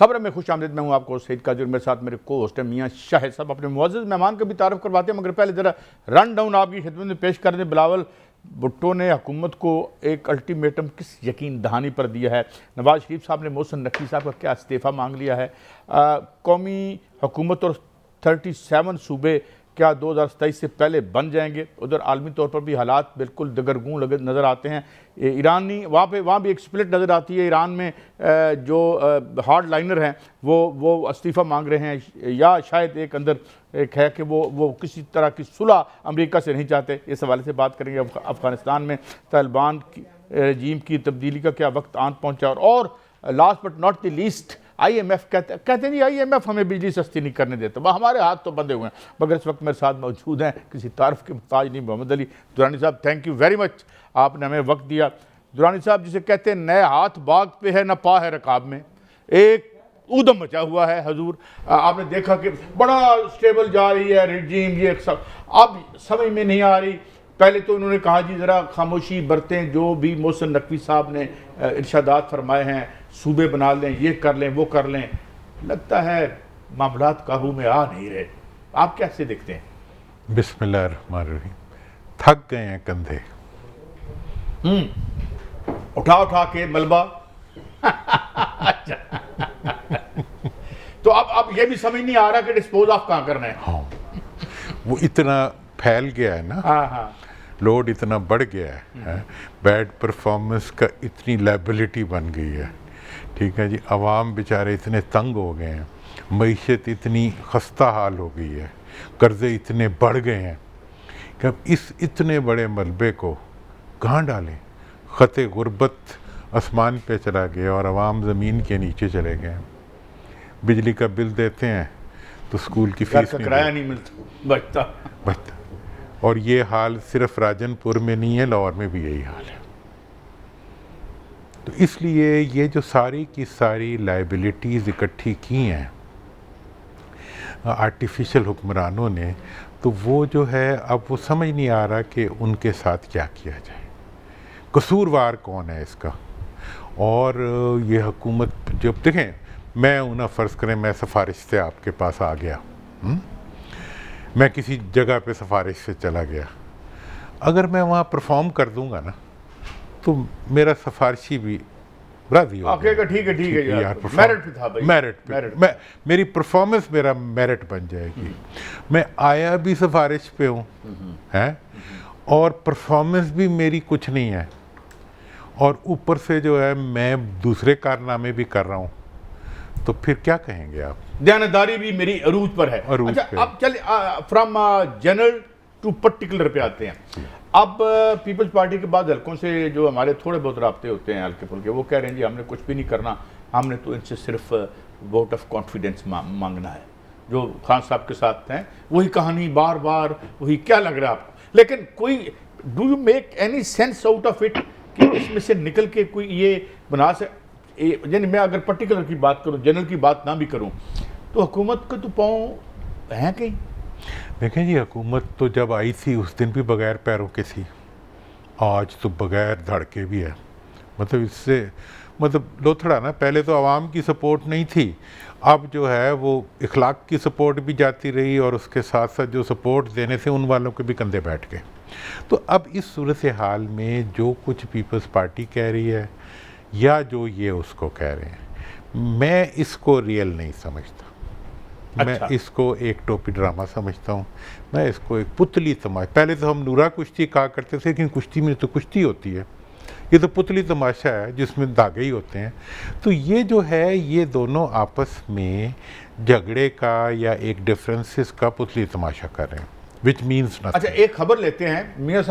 خبر میں خوش آمدید، میں ہوں آپ کو سعید قادری، میرے ساتھ میرے کو ہوسٹ ہیں میاں شاہد صاحب۔ اپنے معزز مہمان کا بھی تعارف کرواتے ہیں، مگر پہلے ذرا رن ڈاؤن آپ کی خدمت میں پیش کر دیں۔ بلاول بھٹو نے حکومت کو ایک الٹیمیٹم کس یقین دہانی پر دیا ہے؟ نواز شریف صاحب نے محسن نقوی صاحب کا کیا استعفیٰ مانگ لیا ہے؟ قومی حکومت اور 37 صوبے کیا 2027 سے پہلے بن جائیں گے؟ ادھر عالمی طور پر بھی حالات بالکل دگرگوں نظر آتے ہیں۔ ایرانی وہاں بھی ایک سپلٹ نظر آتی ہے۔ ایران میں جو ہارڈ لائنر ہیں وہ استعفیٰ مانگ رہے ہیں، یا شاید ایک اندر ایک ہے کہ وہ کسی طرح کی صلح امریکہ سے نہیں چاہتے۔ اس حوالے سے بات کریں گے۔ افغانستان میں طالبان کی رجیم کی تبدیلی کا کیا وقت آن پہنچا؟ اور last but not the least, I M F کہتے ہیں جی آئی ایم ایف ہمیں بجلی سستی نہیں کرنے دیتا، ہمارے ہاتھ تو بندھے ہوئے ہیں۔ مگر اس وقت میرے ساتھ موجود ہیں، کسی تعارف کے محتاج نہیں، محمد علی درانی صاحب۔ تھینک یو ویری مچ، آپ نے ہمیں وقت دیا۔ درانی صاحب، جسے کہتے ہیں نئے ہاتھ باغ پہ ہے نہ پا ہے رکاب میں، ایک ادھم مچا ہوا ہے حضور۔ آپ نے دیکھا کہ بڑا سٹیبل جا رہی ہے رجیم، یہ سب اب سمجھ میں نہیں آ رہی۔ پہلے تو انہوں نے کہا جی ذرا خاموشی برتیں، جو بھی محسن نقوی صاحب نے ارشادات فرمائے ہیں، صوبے بنا لیں، یہ کر لیں، وہ کر لیں۔ لگتا ہے معاملات قابو میں آ نہیں رہے، آپ کیسے دیکھتے ہیں؟ بسم اللہ الرحمن الرحیم۔ تھک گئے ہیں کندھے، اٹھا کے ملبہ۔ تو اب یہ بھی سمجھ نہیں آ رہا کہ ڈسپوز آف کہاں کرنا ہے۔ ہاں، وہ اتنا پھیل گیا ہے نا، ہاں، لوڈ اتنا بڑھ گیا ہے، بیڈ پرفارمنس کا اتنی لیبلٹی بن گئی ہے، ٹھیک ہے جی۔ عوام بیچارے اتنے تنگ ہو گئے ہیں، معیشت اتنی خستہ حال ہو گئی ہے، قرضے اتنے بڑھ گئے ہیں کہ اب اس اتنے بڑے ملبے کو کہاں ڈالیں؟ خط غربت آسمان پہ چلا گیا اور عوام زمین کے نیچے چلے گئے ہیں۔ بجلی کا بل دیتے ہیں تو اسکول کی فیس کا کرایہ نہیں ملتا بچتا، اور یہ حال صرف راجن پور میں نہیں ہے، لاہور میں بھی یہی حال ہے۔ تو اس لیے یہ جو ساری کی ساری لائبلٹیز اکٹھی کی ہیں آرٹیفیشل حکمرانوں نے، تو وہ جو ہے اب وہ سمجھ نہیں آ رہا کہ ان کے ساتھ کیا کیا جائے، قصوروار کون ہے اس کا۔ اور یہ حکومت جب دیکھیں، میں انہیں فرض کریں میں سفارش سے آپ کے پاس آ گیا، میں کسی جگہ پہ سفارش سے چلا گیا، اگر میں وہاں پرفارم کر دوں گا نا تو میرا سفارشی بھی راضی ہو گا، ٹھیک ہے یار، میرٹ پہ تھا بھائی، میرٹ پہ میری پرفارمنس میرا میرٹ بن جائے گی۔ میں آیا بھی سفارش پہ ہوں اور پرفارمنس بھی میری کچھ نہیں ہے، اور اوپر سے جو ہے میں دوسرے کارنامے بھی کر رہا ہوں، تو پھر کیا کہیں گے آپ؟ دیانتداری بھی میری عروج پر ہے۔ اچھا، اب چلیں فرام جنرل ٹو پرٹیکولر پہ آتے ہیں۔ اب پیپلز پارٹی کے بعد حلقوں سے جو ہمارے تھوڑے بہت رابطے ہوتے ہیں ہلکے پھلکے، وہ کہہ رہے ہیں جی ہم نے کچھ بھی نہیں کرنا، ہم نے تو ان سے صرف ووٹ آف کانفیڈنس مانگنا ہے۔ جو خان صاحب کے ساتھ ہیں وہی کہانی بار بار، وہی کیا لگ رہا ہے آپ کو؟ لیکن کوئی do you make any sense out of it کہ اس میں سے نکل کے کوئی یہ بنا یعنی میں اگر پرٹیکولر کی بات کروں، جنرل کی بات نہ بھی کروں، تو حکومت کا تو پاؤں ہیں کہیں؟ دیکھیں جی، حکومت تو جب آئی تھی اس دن بھی بغیر پیروں کے تھی، آج تو بغیر دھڑ کے بھی ہے۔ مطلب اس سے لوتھڑا نا، پہلے تو عوام کی سپورٹ نہیں تھی، اب جو ہے وہ اخلاق کی سپورٹ بھی جاتی رہی، اور اس کے ساتھ ساتھ جو سپورٹ دینے تھے ان والوں کے بھی کندھے بیٹھ گئے۔ تو اب اس صورتحال میں جو کچھ پیپلز پارٹی کہہ رہی ہے یا جو یہ اس کو کہہ رہے ہیں، میں اس کو ریئل نہیں سمجھتا۔ میں اس کو ایک ٹوپی ڈرامہ سمجھتا ہوں، میں اس کو ایک پتلی تماشا، پہلے تو ہم نورا کشتی کہا کرتے تھے، لیکن کشتی میں تو کشتی ہوتی ہے، یہ تو پتلی تماشا ہے جس میں دھاگے ہی ہوتے ہیں۔ تو یہ جو ہے یہ دونوں آپس میں جھگڑے کا یا ایک ڈفرینسز کا پتلی تماشا کر رہے ہیں، which means nothing۔ اچھا، ایک خبر لیتے ہیں میاں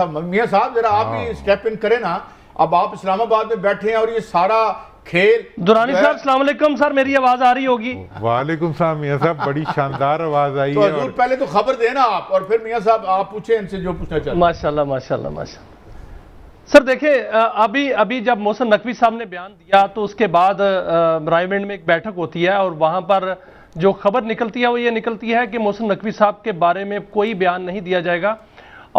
صاحب ذرا آپ بھی اسٹیپ ان کریں نا۔ اب آپ اسلام آباد میں بیٹھے ہیں اور یہ سارا کھیل درانی صاحب السلام علیکم سر، میری آواز آ رہی ہوگی؟ وعلیکم السلام میاں صاحب، بڑی شاندار آواز آئی تو ہے۔ حضور پہلے تو خبر دینا آپ، اور پھر میاں صاحب آپ پوچھیں ان سے جو پوچھنا چاہتے ہیں۔ ماشاءاللہ ماشاءاللہ ماشاءاللہ۔ سر دیکھیں، ابھی جب محسن نقوی صاحب نے بیان دیا تو اس کے بعد رائمنڈ میں ایک بیٹھک ہوتی ہے، اور وہاں پر جو خبر نکلتی ہے وہ یہ نکلتی ہے کہ محسن نقوی صاحب کے بارے میں کوئی بیان نہیں دیا جائے گا،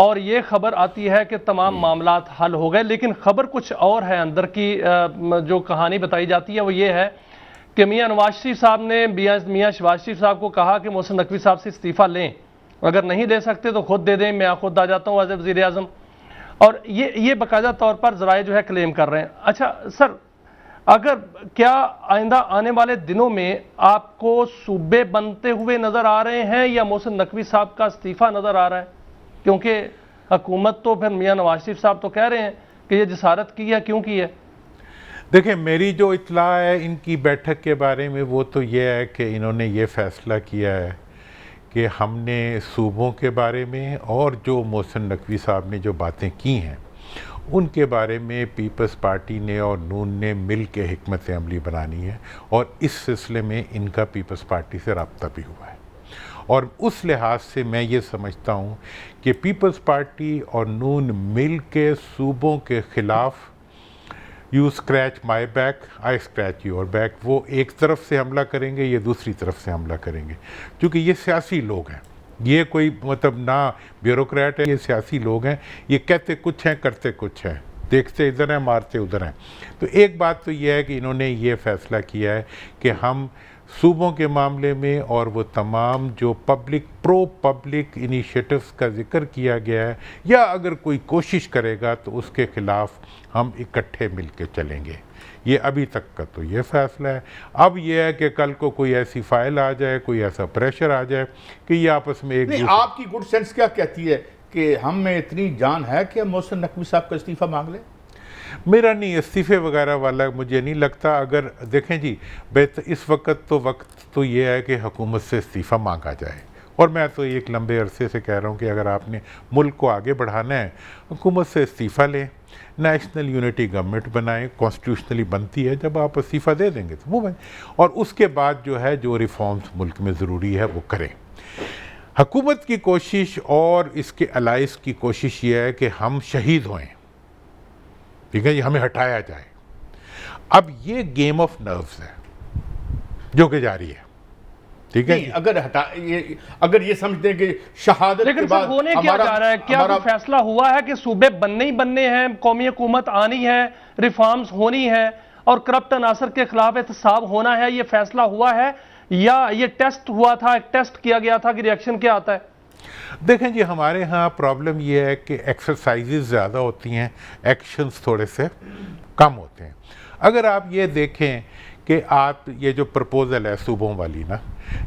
اور یہ خبر آتی ہے کہ تمام معاملات حل ہو گئے۔ لیکن خبر کچھ اور ہے، اندر کی جو کہانی بتائی جاتی ہے وہ یہ ہے کہ میاں نواز شریف صاحب نے میاں شہباز شریف صاحب کو کہا کہ محسن نقوی صاحب سے استعفیٰ لیں، اگر نہیں دے سکتے تو خود دے دیں، میں خود آ جاتا ہوں ایز وزیر اعظم، اور یہ باقاعدہ طور پر ذرائع جو ہے کلیم کر رہے ہیں۔ اچھا سر، اگر کیا آئندہ آنے والے دنوں میں آپ کو صوبے بنتے ہوئے نظر آ رہے ہیں یا محسن نقوی صاحب کا استعفیٰ نظر آ رہا ہے؟ کیونکہ حکومت تو پھر میاں نواز شریف صاحب تو کہہ رہے ہیں کہ یہ جسارت کی ہے، کیوں کی ہے؟ دیکھیں، میری جو اطلاع ہے ان کی بیٹھک کے بارے میں وہ تو یہ ہے کہ انہوں نے یہ فیصلہ کیا ہے کہ ہم نے صوبوں کے بارے میں اور جو محسن نقوی صاحب نے جو باتیں کی ہیں ان کے بارے میں پیپلز پارٹی نے اور نون نے مل کے حکمت عملی بنانی ہے، اور اس سلسلے میں ان کا پیپلز پارٹی سے رابطہ بھی ہوا ہے، اور اس لحاظ سے میں یہ سمجھتا ہوں کہ پیپلز پارٹی اور نون مل کے صوبوں کے خلاف you scratch my back I scratch your back, وہ ایک طرف سے حملہ کریں گے، یہ دوسری طرف سے حملہ کریں گے، کیونکہ یہ سیاسی لوگ ہیں، یہ کوئی مطلب نہ بیوروکریٹ ہے، یہ سیاسی لوگ ہیں، یہ کہتے کچھ ہیں کرتے کچھ ہیں، دیکھتے ادھر ہیں مارتے ادھر ہیں۔ تو ایک بات تو یہ ہے کہ انہوں نے یہ فیصلہ کیا ہے کہ ہم صوبوں کے معاملے میں اور وہ تمام جو پبلک انیشیٹوز کا ذکر کیا گیا ہے، یا اگر کوئی کوشش کرے گا تو اس کے خلاف ہم اکٹھے مل کے چلیں گے۔ یہ ابھی تک کا تو یہ فیصلہ ہے۔ اب یہ ہے کہ کل کو کوئی ایسی فائل آ جائے، کوئی ایسا پریشر آ جائے کہ یہ آپس میں ایک آپ کی گڈ سینس کیا کہتی ہے کہ ہم میں اتنی جان ہے کہ محسن نقوی صاحب کا استعفیٰ مانگ لیں؟ میرا نہیں، استعفے وغیرہ والا مجھے نہیں لگتا۔ اگر دیکھیں جی، اس وقت تو یہ ہے کہ حکومت سے استعفیٰ مانگا جائے، اور میں تو ایک لمبے عرصے سے کہہ رہا ہوں کہ اگر آپ نے ملک کو آگے بڑھانا ہے، حکومت سے استعفیٰ لیں، نیشنل یونٹی گورنمنٹ بنائیں، کانسٹیٹیوشنلی بنتی ہے، جب آپ استعفیٰ دے دیں گے تو وہ بنیں، اور اس کے بعد جو ہے جو ریفارمز ملک میں ضروری ہے وہ کریں۔ حکومت کی کوشش اور اس کے الائز کی کوشش یہ ہے کہ ہم شہید ہوئیں، ٹھیک ہے، یہ ہمیں ہٹایا جائے۔ اب یہ گیم آف نروز ہے جو کہ جاری ہے، ٹھیک ہے۔ اگر یہ سمجھتے ہیں کہ شہادت لیکن سر ہونے کیا جا رہا ہے؟ کیا کوئی فیصلہ ہوا ہے کہ صوبے بننے ہی بننے ہیں، قومی حکومت آنی ہے، ریفارمز ہونی ہے اور کرپٹ عناصر کے خلاف احتساب ہونا ہے؟ یہ فیصلہ ہوا ہے یا یہ ٹیسٹ ہوا تھا، ایک ٹیسٹ کیا گیا تھا کہ ریئیکشن کیا آتا ہے؟ دیکھیں جی، ہمارے ہاں پرابلم یہ ہے کہ ایکسرسائزز زیادہ ہوتی ہیں، ایکشنز تھوڑے سے کم ہوتے ہیں۔ اگر آپ یہ دیکھیں کہ آپ یہ جو پرپوزل ہے صوبوں والی نا،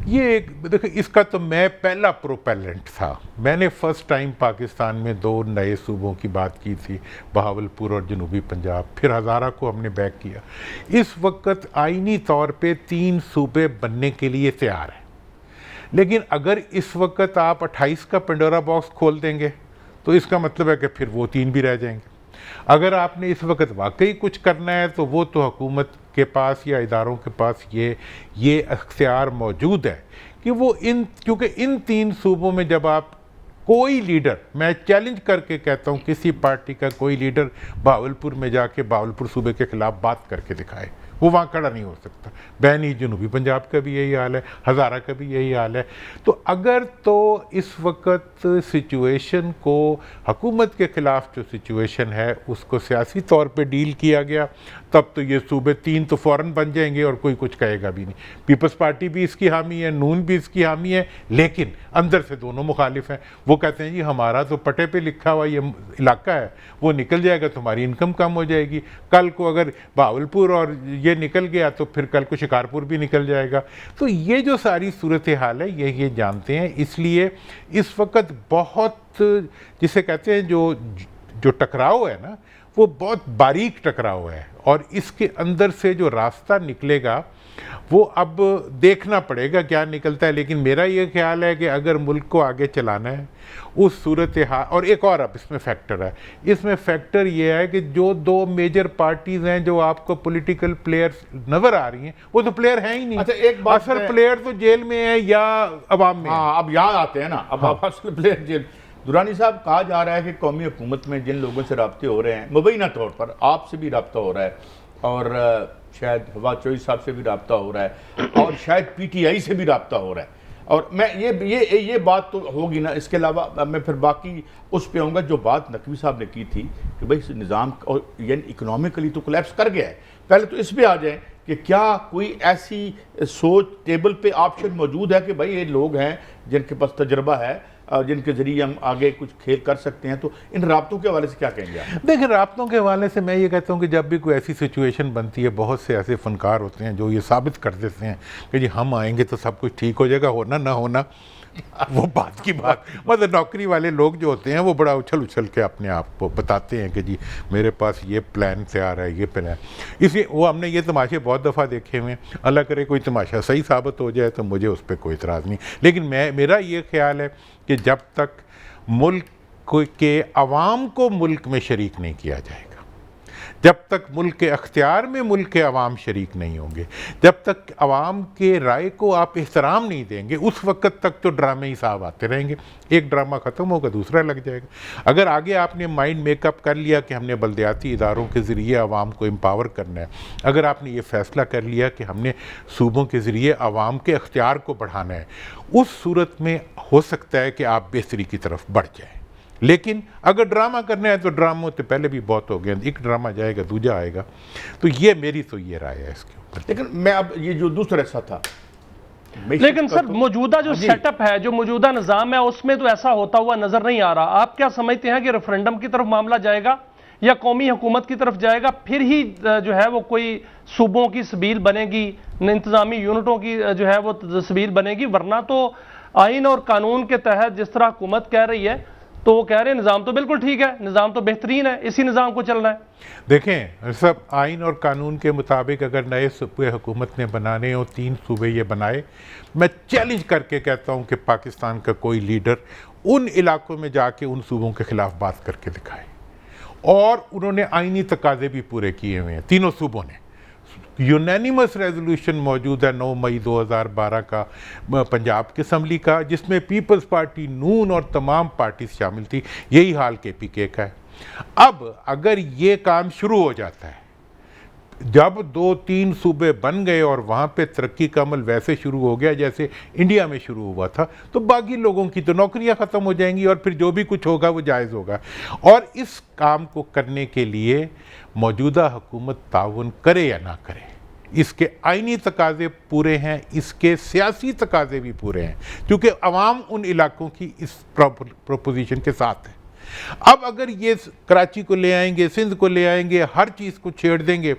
یہ دیکھیں، اس کا تو میں پہلا پروپیلنٹ تھا۔ میں نے فرسٹ ٹائم پاکستان میں 2 نئے صوبوں کی بات کی تھی، بہاولپور اور جنوبی پنجاب، پھر ہزارہ کو ہم نے بیک کیا۔ اس وقت آئینی طور پہ 3 صوبے بننے کے لیے تیار ہیں، لیکن اگر اس وقت آپ 28 کا پنڈورا باکس کھول دیں گے تو اس کا مطلب ہے کہ پھر وہ 3 بھی رہ جائیں گے۔ اگر آپ نے اس وقت واقعی کچھ کرنا ہے تو وہ تو حکومت کے پاس یا اداروں کے پاس یہ اختیار موجود ہے کہ وہ کیونکہ ان 3 صوبوں میں جب آپ کوئی لیڈر، میں چیلنج کر کے کہتا ہوں کسی پارٹی کا کوئی لیڈر بہاولپور میں جا کے بہاولپور صوبے کے خلاف بات کر کے دکھائے، وہ وہاں کھڑا نہیں ہو سکتا۔ بینی جنوبی پنجاب کا بھی یہی حال ہے، ہزارہ کا بھی یہی حال ہے۔ تو اگر تو اس وقت سچویشن کو، حکومت کے خلاف جو سچویشن ہے اس کو سیاسی طور پہ ڈیل کیا گیا، تب تو یہ صوبے 3 تو فوراً بن جائیں گے اور کوئی کچھ کہے گا بھی نہیں۔ پیپلز پارٹی بھی اس کی حامی ہے، نون بھی اس کی حامی ہے، لیکن اندر سے دونوں مخالف ہیں۔ وہ کہتے ہیں جی ہمارا تو پٹے پہ لکھا ہوا یہ علاقہ ہے، وہ نکل جائے گا تمہاری انکم کم ہو جائے گی، کل کو اگر بہاولپور اور یہ نکل گیا تو پھر کل کو شکارپور بھی نکل جائے گا۔ تو یہ جو ساری صورتحال ہے یہ جانتے ہیں، اس لیے اس وقت بہت جسے کہتے ہیں جو ٹکراؤ ہے نا، وہ بہت باریک ٹکراؤ ہے، اور اس کے اندر سے جو راستہ نکلے گا وہ اب دیکھنا پڑے گا کیا نکلتا ہے۔ لیکن میرا یہ خیال ہے کہ اگر ملک کو آگے چلانا ہے اس صورتحال، اور ایک اور اب اس میں فیکٹر ہے، اس میں فیکٹر یہ ہے کہ جو 2 میجر پارٹیز ہیں جو آپ کو پولیٹیکل پلیئرز نظر آ رہی ہیں، وہ تو پلیئر ہیں ہی نہیں۔ اچھا ایک بات، اصل پلیئر تو جیل میں ہے یا عوام میں۔ ہاں اب یہاں آتے ہیں نا، اب اصل پلیئر جیل۔ درانی صاحب، کہا جا رہا ہے کہ قومی حکومت میں جن لوگوں سے رابطے ہو رہے ہیں، مبینہ طور پر آپ سے بھی رابطہ ہو رہا ہے، اور شاید فواد چوہدری صاحب سے بھی رابطہ ہو رہا ہے، اور شاید پی ٹی آئی سے بھی رابطہ ہو رہا ہے، اور میں یہ بات تو ہوگی نا۔ اس کے علاوہ میں پھر باقی اس پہ آؤں گا، جو بات نقوی صاحب نے کی تھی کہ بھائی نظام یعنی اکنامکلی تو کولیپس کر گیا ہے۔ پہلے تو اس پہ آ جائیں کہ کیا کوئی ایسی سوچ ٹیبل پہ آپشن موجود ہے کہ بھائی یہ لوگ ہیں جن کے پاس تجربہ ہے جن کے ذریعے ہم آگے کچھ کھیل کر سکتے ہیں، تو ان رابطوں کے حوالے سے کیا کہیں گے آپ؟ دیکھیں، رابطوں کے حوالے سے میں یہ کہتا ہوں کہ جب بھی کوئی ایسی سچویشن بنتی ہے، بہت سے ایسے فنکار ہوتے ہیں جو یہ ثابت کر دیتے ہیں کہ جی ہم آئیں گے تو سب کچھ ٹھیک ہو جائے گا، ہونا نہ ہونا وہ بات کی بات. مطلب نوکری والے لوگ جو ہوتے ہیں وہ بڑا اچھل کے اپنے آپ کو بتاتے ہیں کہ جی میرے پاس یہ پلان تیار ہے، یہ پلان. اس لیے وہ ہم نے یہ تماشے بہت دفعہ دیکھے ہوئے ہیں. اللہ کرے کوئی تماشا صحیح ثابت ہو جائے تو مجھے اس پہ کوئی اعتراض نہیں، لیکن میرا یہ خیال ہے کہ جب تک ملک کے عوام کو ملک میں شریک نہیں کیا جائے گا، جب تک ملک کے اختیار میں ملک کے عوام شریک نہیں ہوں گے، جب تک عوام کے رائے کو آپ احترام نہیں دیں گے، اس وقت تک تو ڈرامے ہی صاحب آتے رہیں گے. ایک ڈرامہ ختم ہوگا دوسرا لگ جائے گا. اگر آگے آپ نے مائنڈ میک اپ کر لیا کہ ہم نے بلدیاتی اداروں کے ذریعے عوام کو امپاور کرنا ہے، اگر آپ نے یہ فیصلہ کر لیا کہ ہم نے صوبوں کے ذریعے عوام کے اختیار کو بڑھانا ہے، اس صورت میں ہو سکتا ہے کہ آپ بہتری کی طرف بڑھ جائیں. لیکن اگر ڈرامہ کرنا ہے تو ڈراموں تو پہلے بھی بہت ہو گئے، ایک ڈرامہ جائے گا دوجا آئے گا. تو یہ میری تو یہ رائے ہے اس کے اوپر. لیکن میں اب یہ جو دوسرا حصہ تھا، لیکن سر موجودہ جو سیٹ اپ ہے، جو موجودہ نظام ہے، اس میں تو ایسا ہوتا ہوا نظر نہیں آ رہا. آپ کیا سمجھتے ہیں کہ ریفرنڈم کی طرف معاملہ جائے گا یا قومی حکومت کی طرف جائے گا، پھر ہی جو ہے وہ کوئی صوبوں کی سبیل بنے گی، انتظامی یونٹوں کی جو ہے وہ سبیل بنے گی؟ ورنہ تو آئین اور قانون کے تحت جس طرح حکومت کہہ رہی ہے تو وہ کہہ رہے ہیں نظام تو بالکل ٹھیک ہے، نظام تو بہترین ہے، اسی نظام کو چلنا ہے. دیکھیں سب آئین اور قانون کے مطابق اگر نئے صوبے حکومت نے بنانے ہو، 3 صوبے یہ بنائے، میں چیلنج کر کے کہتا ہوں کہ پاکستان کا کوئی لیڈر ان علاقوں میں جا کے ان صوبوں کے خلاف بات کر کے دکھائے. اور انہوں نے آئینی تقاضے بھی پورے کیے ہوئے ہیں تینوں صوبوں نے. یونینیمس ریزولوشن موجود ہے 9 مئی 2012 کا پنجاب کی اسمبلی کا، جس میں پیپلز پارٹی، نون اور تمام پارٹیز شامل تھی. یہی حال KPK کا ہے. اب اگر یہ کام شروع ہو جاتا ہے، جب 2-3 صوبے بن گئے اور وہاں پہ ترقی کا عمل ویسے شروع ہو گیا جیسے انڈیا میں شروع ہوا تھا، تو باقی لوگوں کی تو نوکریاں ختم ہو جائیں گی اور پھر جو بھی کچھ ہوگا وہ جائز ہوگا. اور اس کام کو کرنے کے لیے موجودہ حکومت تعاون کرے یا نہ کرے، اس کے آئینی تقاضے پورے ہیں، اس کے سیاسی تقاضے بھی پورے ہیں، کیونکہ عوام ان علاقوں کی اس پروپوزیشن کے ساتھ ہے. اب اگر یہ کراچی کو لے آئیں گے، سندھ کو لے آئیں گے، ہر چیز کو چھیڑ دیں گے،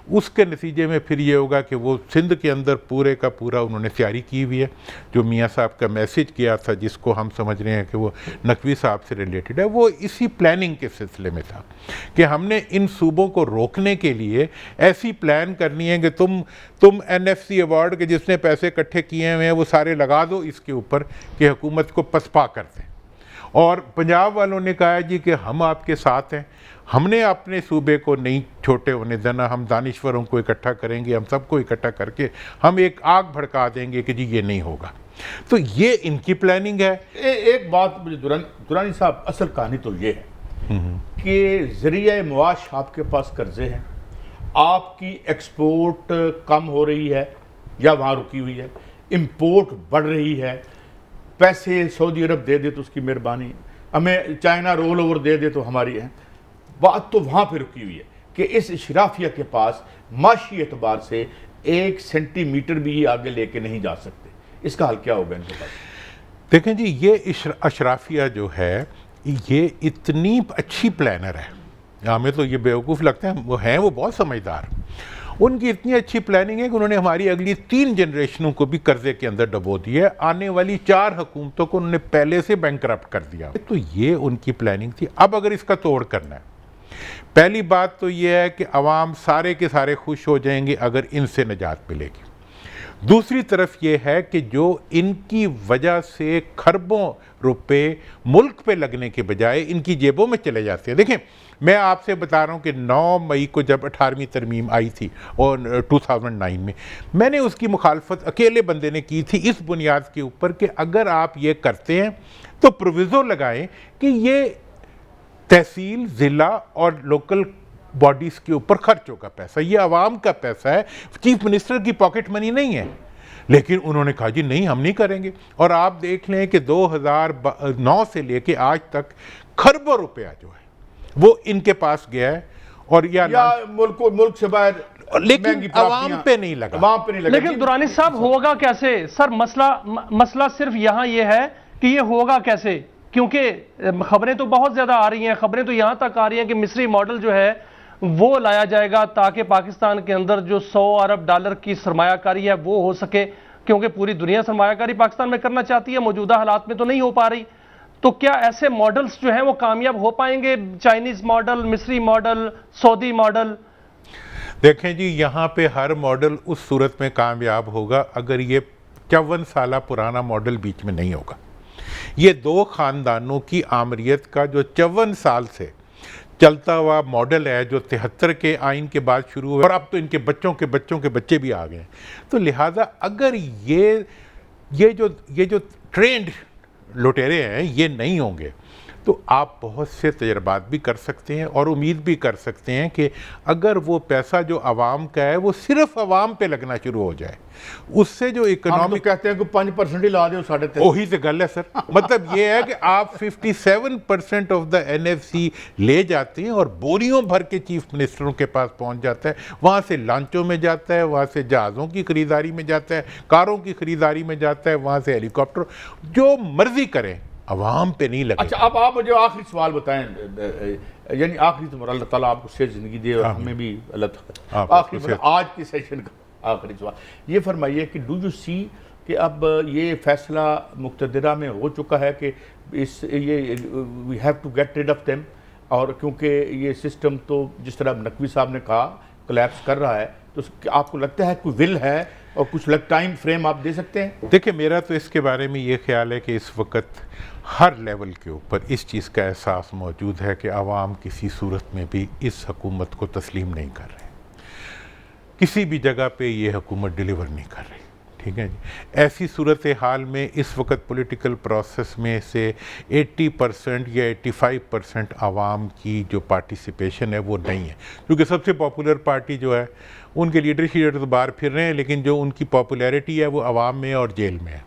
اس کے نتیجے میں پھر یہ ہوگا کہ وہ سندھ کے اندر پورے کا پورا انہوں نے تیاری کی ہوئی ہے. جو میاں صاحب کا میسیج کیا تھا، جس کو ہم سمجھ رہے ہیں کہ وہ نقوی صاحب سے ریلیٹڈ ہے، وہ اسی پلاننگ کے سلسلے میں تھا کہ ہم نے ان صوبوں کو روکنے کے لیے ایسی پلان کرنی ہے کہ تم NFC ایوارڈ کے جس نے پیسے اکٹھے کیے ہوئے ہیں وہ سارے لگا دو اس کے اوپر کہ حکومت کو پسپا کر دیں. اور پنجاب والوں نے کہا جی کہ ہم آپ کے ساتھ ہیں، ہم نے اپنے صوبے کو نہیں چھوٹے ہونے دینا، ہم دانشوروں کو اکٹھا کریں گے، ہم سب کو اکٹھا کر کے ہم ایک آگ بھڑکا دیں گے کہ جی یہ نہیں ہوگا. تو یہ ان کی پلاننگ ہے. ایک بات مجھے درانی صاحب، اصل کہانی تو یہ ہے کہ ذریعہ معاش آپ کے پاس قرضے ہیں، آپ کی ایکسپورٹ کم ہو رہی ہے یا وہاں رکی ہوئی ہے، امپورٹ بڑھ رہی ہے، پیسے سعودی عرب دے دے تو اس کی مہربانی، ہمیں چائنا رول اوور دے دے تو ہماری ہے. بات تو وہاں پہ رکی ہوئی ہے کہ اس اشرافیہ کے پاس معاشی اعتبار سے 1 سینٹی میٹر بھی آگے لے کے نہیں جا سکتے. اس کا حل کیا ہوگا ان کے پاس؟ دیکھیں جی، یہ اشرافیہ جو ہے یہ اتنی اچھی پلانر ہے، ہمیں تو یہ بیوقوف لگتے ہیں، وہ بہت سمجھدار. ان کی اتنی اچھی پلاننگ ہے کہ انہوں نے ہماری اگلی 3 جنریشنوں کو بھی قرضے کے اندر ڈبو دی ہے. آنے والی 4 حکومتوں کو انہوں نے پہلے سے بینکرپٹ کر دیا. تو یہ ان کی پلاننگ تھی. اب اگر اس کا توڑ کرنا ہے، پہلی بات تو یہ ہے کہ عوام سارے کے سارے خوش ہو جائیں گے اگر ان سے نجات ملے گی. دوسری طرف یہ ہے کہ جو ان کی وجہ سے کھربوں روپے ملک پہ لگنے کے بجائے ان کی جیبوں میں چلے جاتے ہیں. دیکھیں، میں آپ سے بتا رہا ہوں کہ 9 مئی کو جب 18ویں ترمیم آئی تھی اور 2009 میں نے اس کی مخالفت اکیلے بندے نے کی تھی اس بنیاد کے اوپر کہ اگر آپ یہ کرتے ہیں تو پروویزو لگائیں کہ یہ تحصیل، ضلع اور لوکل باڈیز کے اوپر خرچ ہوگا پیسہ، یہ عوام کا پیسہ ہے، چیف منسٹر کی پاکٹ منی نہیں ہے. لیکن انہوں نے کہا جی نہیں، ہم نہیں کریں گے. اور آپ دیکھ لیں کہ 2009 سے لے کے آج تک کھربوں روپیہ جو ہے وہ ان کے پاس گیا ہے. اور یا ملک سے باہر لیکن مہنگی عوام پراپرٹیاں پہ نہیں لگا. عوام پہ نہیں لگا. لیکن درانی صاحب ہوگا کیسے سر؟ مسئلہ صرف یہاں یہ ہے کہ یہ ہوگا کیسے، کیونکہ خبریں تو بہت زیادہ آ رہی ہیں، خبریں تو یہاں تک آ رہی ہیں کہ مصری ماڈل جو ہے وہ لایا جائے گا تاکہ پاکستان کے اندر جو $100 ارب کی سرمایہ کاری ہے وہ ہو سکے، کیونکہ پوری دنیا سرمایہ کاری پاکستان میں کرنا چاہتی ہے، موجودہ حالات میں تو نہیں ہو پا رہی. تو کیا ایسے ماڈلز جو ہیں وہ کامیاب ہو پائیں گے؟ چائنیز ماڈل، مصری ماڈل، سعودی ماڈل؟ دیکھیں جی، یہاں پہ ہر ماڈل اس صورت میں کامیاب ہوگا اگر یہ 54 سالہ پرانا ماڈل بیچ میں نہیں ہوگا. یہ دو خاندانوں کی آمریت کا جو 54 سال سے چلتا ہوا ماڈل ہے، جو 73 کے آئین کے بعد شروع ہوا، اور اب تو ان کے بچوں کے بچوں کے بچے بھی آ گئے ہیں. تو لہٰذا اگر یہ جو ٹرینڈ لٹیرے ہیں یہ نہیں ہوں گے تو آپ بہت سے تجربات بھی کر سکتے ہیں اور امید بھی کر سکتے ہیں کہ اگر وہ پیسہ جو عوام کا ہے وہ صرف عوام پہ لگنا شروع ہو جائے، اس سے جو ہم تو اکنامک کہتے ہیں کہ 5% ہی لا دے 3.5. وہی سے گل ہے سر. مطلب یہ ہے کہ آپ 57% آف دا NFC لے جاتے ہیں اور بوریوں بھر کے چیف منسٹروں کے پاس پہنچ جاتا ہے، وہاں سے لانچوں میں جاتا ہے، وہاں سے جہازوں کی خریداری میں جاتا ہے، کاروں کی خریداری میں جاتا ہے، وہاں سے ہیلی کاپٹر، جو مرضی کریں عوام پہ نہیں لگے. اچھا، اب آپ مجھے آخری سوال بتائیں، یعنی آخری تو اللہ تعالیٰ آپ کو صحت زندگی دے اور ہمیں بھی اللہ تعالیٰ آخری آج کی سیشن کا آخری سوال یہ فرمائیے کہ ڈو یو سی کہ اب یہ فیصلہ مقتدرہ میں ہو چکا ہے کہ یہ we have to get rid of them, اور کیونکہ یہ سسٹم تو جس طرح نقوی صاحب نے کہا کلیپس کر رہا ہے، تو آپ کو لگتا ہے کوئی ول ہے اور کچھ ٹائم فریم آپ دے سکتے ہیں؟ دیکھیں، میرا تو اس کے بارے میں یہ خیال ہے کہ اس وقت ہر لیول کے اوپر اس چیز کا احساس موجود ہے کہ عوام کسی صورت میں بھی اس حکومت کو تسلیم نہیں کر رہے، کسی بھی جگہ پہ یہ حکومت ڈیلیور نہیں کر رہی. ٹھیک ہے جی. ایسی صورتحال میں اس وقت پولیٹیکل پروسیس میں سے 80% یا 85% عوام کی جو پارٹیسپیشن ہے وہ نہیں ہے، کیونکہ سب سے پاپولر پارٹی جو ہے ان کے لیڈر تو باہر پھر رہے ہیں، لیکن جو ان کی پاپولیرٹی ہے وہ عوام میں اور جیل میں ہے،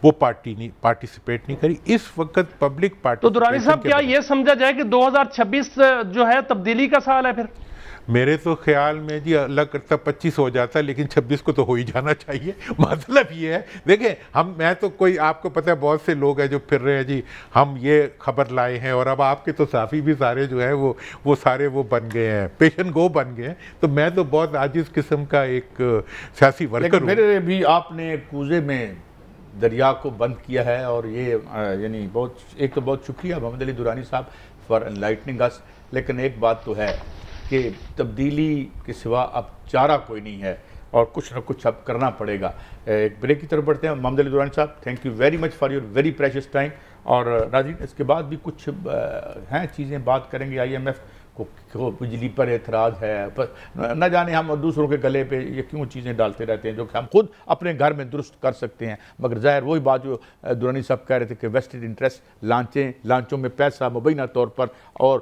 وہ پارٹیسپیٹ نہیں کری اس وقت پبلک پارٹی. تو درانی صاحب کیا یہ سمجھا جائے کہ 2026 جو ہے تبدیلی کا سال ہے پھر؟ میرے تو خیال میں جی اللہ کرتا 25 ہو جاتا ہے، لیکن 26 کو تو ہو ہی جانا چاہیے. مطلب یہ ہے، دیکھیں میں تو کوئی، آپ کو پتہ ہے بہت سے لوگ ہیں جو پھر رہے ہیں جی ہم یہ خبر لائے ہیں، اور اب آپ کے تو صحافی بھی سارے جو ہے وہ سارے وہ بن گئے ہیں، پیشن گو بن گئے ہیں. تو میں تو بہت عاجز قسم کا ایک سیاسی ورکر ہوں. پھر بھی آپ نے کوزے میں دریا کو بند کیا ہے، اور یہ یعنی ایک تو بہت شکریہ محمد علی درانی صاحب فار انلائٹننگ اس، لیکن ایک بات تو ہے کہ تبدیلی کے سوا اب چارہ کوئی نہیں ہے اور کچھ نہ کچھ اب کرنا پڑے گا. ایک بریک کی طرف بڑھتے ہیں. محمد علی درانی صاحب، thank you very much for your very precious time. اور ناظرین، اس کے بعد بھی کچھ ہیں چیزیں بات کریں گے. IMF کو بجلی پر اعتراض ہے، نہ جانے ہم دوسروں کے گلے پہ یہ کیوں چیزیں ڈالتے رہتے ہیں جو کہ ہم خود اپنے گھر میں درست کر سکتے ہیں. مگر ظاہر وہی بات جو درانی صاحب کہہ رہے تھے کہ ویسٹڈ انٹرسٹ، لانچوں میں پیسہ مبینہ طور پر اور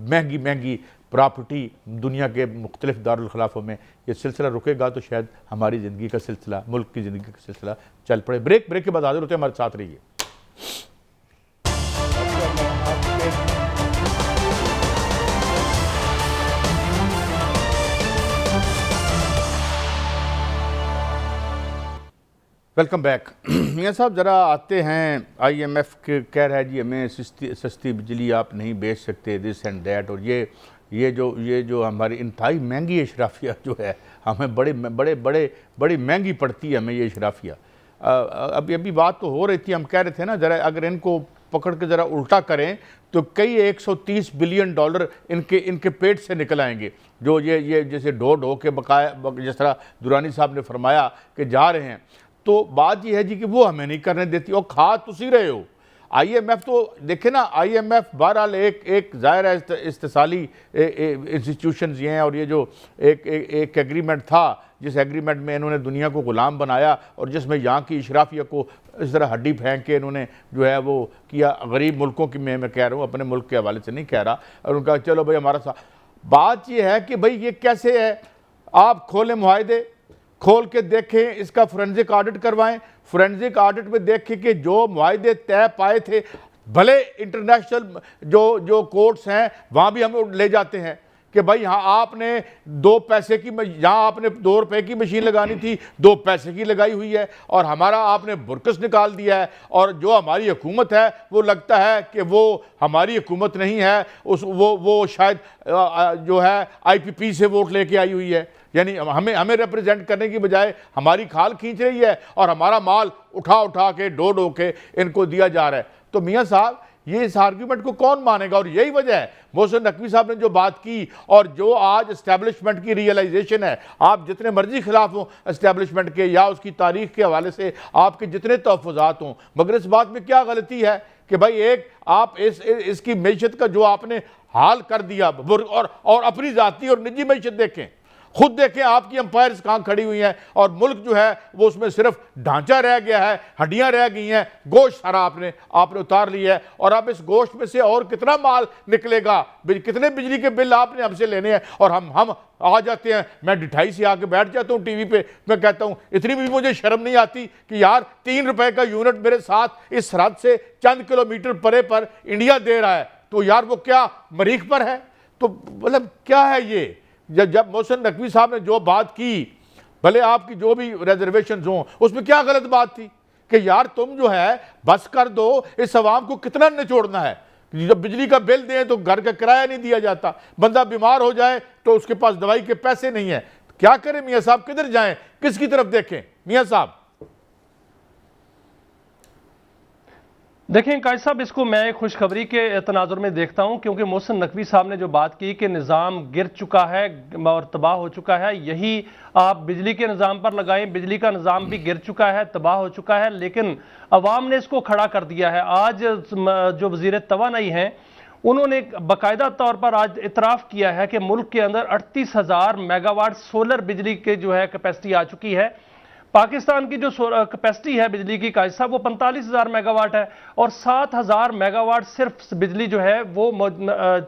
مہنگی پراپرٹی دنیا کے مختلف دارالخلافوں میں، یہ سلسلہ رکے گا تو شاید ہماری زندگی کا سلسلہ، ملک کی زندگی کا سلسلہ چل پڑے. بریک کے بعد حاضر ہوتے ہیں، ہمارے ساتھ رہیے. Welcome back. میاں صاحب ذرا آتے ہیں. IMF کہہ رہا ہے جی ہمیں سستی بجلی آپ نہیں بیچ سکتے، دس اینڈ دیٹ، اور یہ جو ہماری انتہائی مہنگی اشرافیہ جو ہے، ہمیں بڑی مہنگی پڑتی ہے ہمیں یہ اشرافیہ. ابھی بات تو ہو رہی تھی، ہم کہہ رہے تھے نا ذرا اگر ان کو پکڑ کے ذرا الٹا کریں تو کئی $130 بلین ان کے پیٹ سے نکل آئیں گے، جو یہ جیسے ڈھو کے بقایا، جس طرح درانی صاحب نے فرمایا کہ جا رہے ہیں. تو بات یہ ہے جی کہ وہ ہمیں نہیں کرنے دیتی، اور کھا تسی رہے ہو. IMF تو دیکھیں نا، IMF بہرحال ایک ظاہر ہے استثالی انسٹیٹیوشنز یہ ہیں، اور یہ جو ایک ایگریمنٹ تھا جس ایگریمنٹ میں انہوں نے دنیا کو غلام بنایا، اور جس میں یہاں کی اشرافیہ کو اس طرح ہڈی پھینک کے انہوں نے جو ہے وہ کیا. غریب ملکوں کی میں کہہ رہا ہوں، اپنے ملک کے حوالے سے نہیں کہہ رہا. اور ان کا چلو بھائی ہمارا ساتھ. بات یہ ہے کہ بھائی یہ کیسے ہے؟ آپ کھولیں معاہدے، کھول کے دیکھیں، اس کا فورنزک آڈٹ کروائیں. فورنزک آڈٹ میں دیکھیں کہ جو معاہدے طے پائے تھے، بھلے انٹرنیشنل جو کورٹس ہیں وہاں بھی ہم لے جاتے ہیں کہ بھائی یہاں آپ نے 2 پیسے کی یہاں آپ نے 2 روپے کی مشین لگانی تھی 2 پیسے کی لگائی ہوئی ہے اور ہمارا آپ نے برکس نکال دیا ہے اور جو ہماری حکومت ہے وہ لگتا ہے کہ وہ ہماری حکومت نہیں ہے وہ شاید جو ہے آئی پی پی سے ووٹ لے کے آئی ہوئی ہے، یعنی ہمیں ریپرزینٹ کرنے کی بجائے ہماری کھال کھینچ رہی ہے اور ہمارا مال اٹھا کے ڈھو کے ان کو دیا جا رہا ہے۔ تو میاں صاحب یہ اس آرگیومنٹ کو کون مانے گا؟ اور یہی وجہ ہے محسن نقوی صاحب نے جو بات کی اور جو آج اسٹیبلشمنٹ کی ریئلائزیشن ہے، آپ جتنے مرضی خلاف ہوں اسٹیبلشمنٹ کے یا اس کی تاریخ کے حوالے سے آپ کے جتنے تحفظات ہوں، مگر اس بات میں کیا غلطی ہے کہ بھائی ایک آپ اس کی معیشت کا جو آپ نے حال کر دیا اور اپنی ذاتی اور نجی معیشت دیکھیں، خود دیکھیں آپ کی امپائرز کہاں کھڑی ہوئی ہیں اور ملک جو ہے وہ اس میں صرف ڈھانچہ رہ گیا ہے، ہڈیاں رہ گئی ہیں، گوشت سارا آپ نے اتار لیا ہے اور اب اس گوشت میں سے اور کتنا مال نکلے گا، کتنے بجلی کے بل آپ نے ہم سے لینے ہیں اور ہم آ جاتے ہیں۔ میں ڈٹھائی سے آ کے بیٹھ جاتا ہوں ٹی وی پہ، میں کہتا ہوں اتنی بھی مجھے شرم نہیں آتی کہ یار 3 روپے کا یونٹ میرے ساتھ اس سرحد سے چند کلومیٹر پرے پر انڈیا دے رہا ہے، تو یار وہ کیا مریخ پر ہے؟ تو مطلب کیا ہے یہ؟ جب محسن نقوی صاحب نے جو بات کی، بھلے آپ کی جو بھی ریزرویشنز ہوں، اس میں کیا غلط بات تھی کہ یار تم جو ہے بس کر دو، اس عوام کو کتنا نچوڑنا ہے؟ جب بجلی کا بل دیں تو گھر کا کرایہ نہیں دیا جاتا، بندہ بیمار ہو جائے تو اس کے پاس دوائی کے پیسے نہیں ہیں، کیا کریں میاں صاحب؟ کدھر جائیں؟ کس کی طرف دیکھیں میاں صاحب؟ دیکھیں قائد صاحب، اس کو میں خوشخبری کے تناظر میں دیکھتا ہوں، کیونکہ محسن نقوی صاحب نے جو بات کی کہ نظام گر چکا ہے اور تباہ ہو چکا ہے، یہی آپ بجلی کے نظام پر لگائیں، بجلی کا نظام بھی گر چکا ہے، تباہ ہو چکا ہے، لیکن عوام نے اس کو کھڑا کر دیا ہے۔ آج جو وزیر توانائی ہیں انہوں نے باقاعدہ طور پر آج اعتراف کیا ہے کہ ملک کے اندر 38,000 میگا واٹ سولر بجلی کے جو ہے کیپیسٹی آ چکی ہے۔ پاکستان کی جو کیپیسٹی ہے بجلی کی قائد صاحب وہ 45,000 میگا واٹ ہے اور 7,000 میگا واٹ صرف بجلی جو ہے وہ